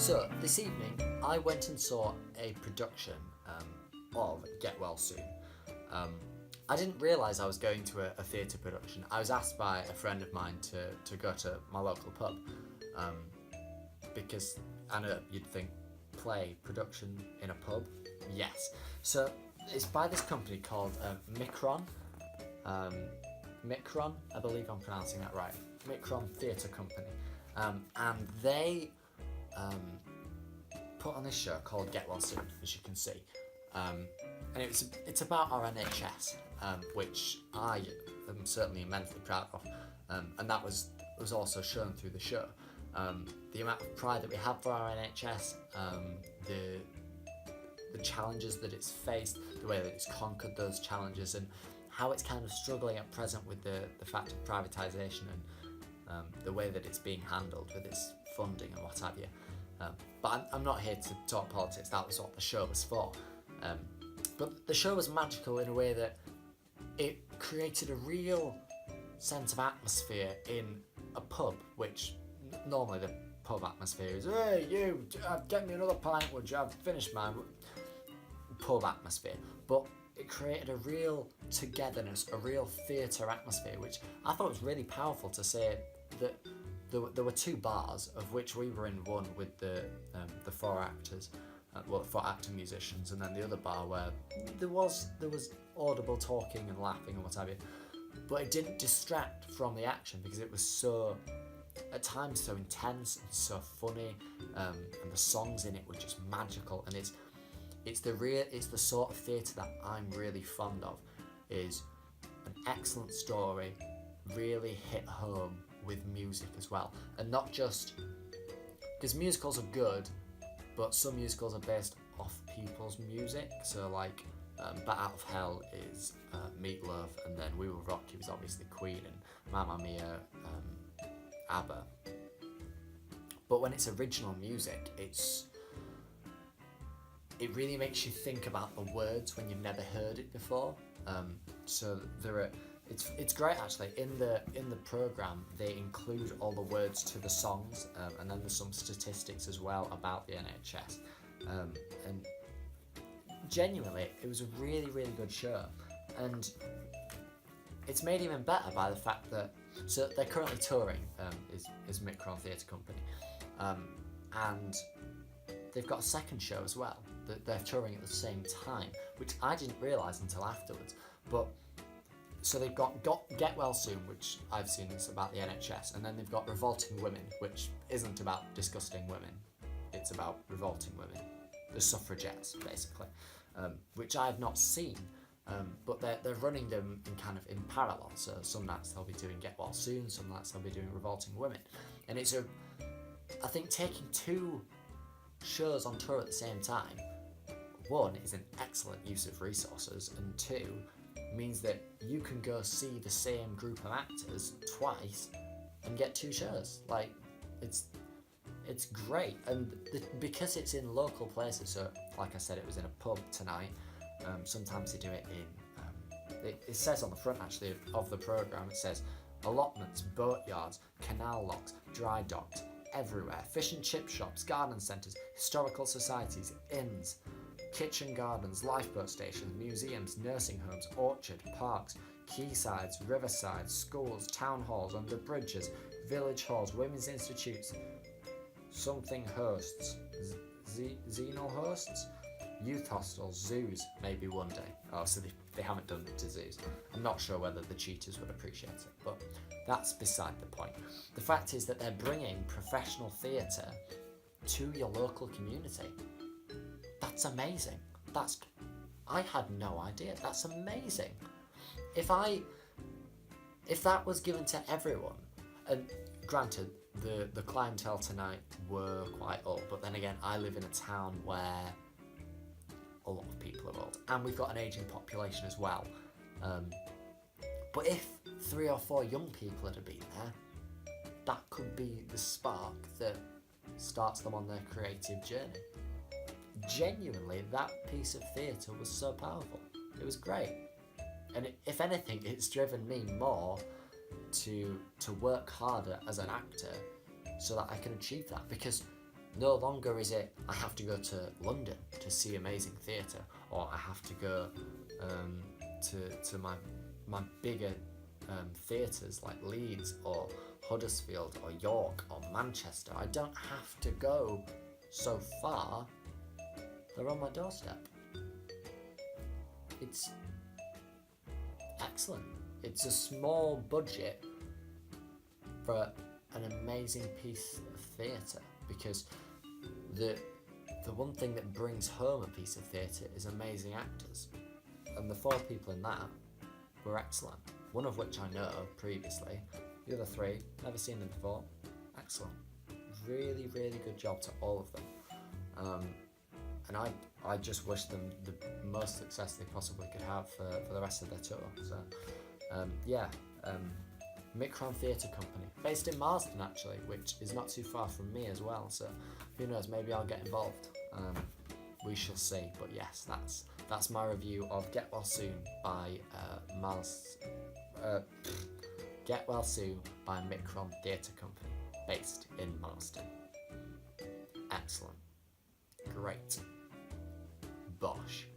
So, this evening I went and saw a production of Get Well Soon. I didn't realise I was going to a theatre production. I was asked by a friend of mine to go to my local pub because I know you'd think play production in a pub. Yes. So, it's by this company called Mikron. Mikron, I believe I'm pronouncing that right. Mikron Theatre Company. And they put on this show called Get Well Soon, as you can see. And it's about our NHS, which I am certainly immensely proud of. And that was also shown through the show. The amount of pride that we have for our NHS, the challenges that it's faced, the way that it's conquered those challenges, and how it's kind of struggling at present with the fact of privatisation and the way that it's being handled with its funding and what have you. But I'm not here to talk politics, that was what the show was for. But the show was magical in a way that it created a real sense of atmosphere in a pub, which normally the pub atmosphere is, hey you, get me another pint would you, I've finished mine. Pub atmosphere. But it created a real togetherness, a real theatre atmosphere, which I thought was really powerful to say that there were two bars, of which we were in one with the four actors, four actor musicians, and then the other bar where there was audible talking and laughing and what have you, but it didn't distract from the action because it was so, at times, so intense and so funny, and the songs in it were just magical, and it's the sort of theatre that I'm really fond of, is an excellent story, really hit home with music as well, and not just because musicals are good, but some musicals are based off people's music. So like Bat Out of Hell is Meat Loaf, and then We Will Rock You is obviously Queen, and Mamma Mia, ABBA. But when it's original music, it really makes you think about the words when you've never heard it before. So it's great actually. In the programme, they include all the words to the songs, and then there's some statistics as well about the NHS. And genuinely, it was a really, really good show. And it's made even better by the fact that, so they're currently touring, is Mikron Theatre Company, and they've got a second show as well. They're touring at the same time, which I didn't realise until afterwards. But so they've got Get Well Soon, which I've seen is about the NHS, and then they've got Revolting Women, which isn't about disgusting women, it's about revolting women, the suffragettes basically, which I've not seen, but they're running them in parallel. So some nights they'll be doing Get Well Soon, some nights they'll be doing Revolting Women, and it's I think taking two shows on tour at the same time, one, is an excellent use of resources, and two, means that you can go see the same group of actors twice and get two shows. Like, it's great, and because it's in local places. So like I said, it was in a pub tonight. Sometimes they do it in it says on the front actually of the programme, it says allotments, boatyards, canal locks, dry docks, everywhere, fish and chip shops, garden centres, historical societies, inns, kitchen gardens, lifeboat stations, museums, nursing homes, orchard, parks, quaysides, riversides, schools, town halls, under bridges, village halls, women's institutes, something hosts, xeno hosts, youth hostels, zoos, maybe one day. Oh, so they haven't done it to zoos. I'm not sure whether the cheaters would appreciate it, but that's beside the point. The fact is that they're bringing professional theatre to your local community. That's amazing. I had no idea. That's amazing. If that was given to everyone, and granted, the clientele tonight were quite old, but then again, I live in a town where a lot of people are old, and we've got an ageing population as well. But if 3 or 4 young people had been there, that could be the spark that starts them on their creative journey. Genuinely, that piece of theatre was so powerful. It was great. And if anything, it's driven me more to work harder as an actor so that I can achieve that. Because No longer is it I have to go to London to see amazing theatre, or I have to go to my bigger theatres like Leeds or Huddersfield or York or Manchester. I don't have to go so far. They're on my doorstep. It's excellent. It's a small budget for an amazing piece of theatre, because the one thing that brings home a piece of theatre is amazing actors, and the 4 people in that were excellent, one of which I know previously. The other 3, never seen them before. Excellent. Really, really good job to all of them. And I just wish them the most success they possibly could have for the rest of their tour. So, Mikron Theatre Company, based in Marsden actually, which is not too far from me as well. So, who knows? Maybe I'll get involved. We shall see. But yes, that's my review of Get Well Soon by Get Well Soon by Mikron Theatre Company, based in Marsden. Excellent. Great. Bosh.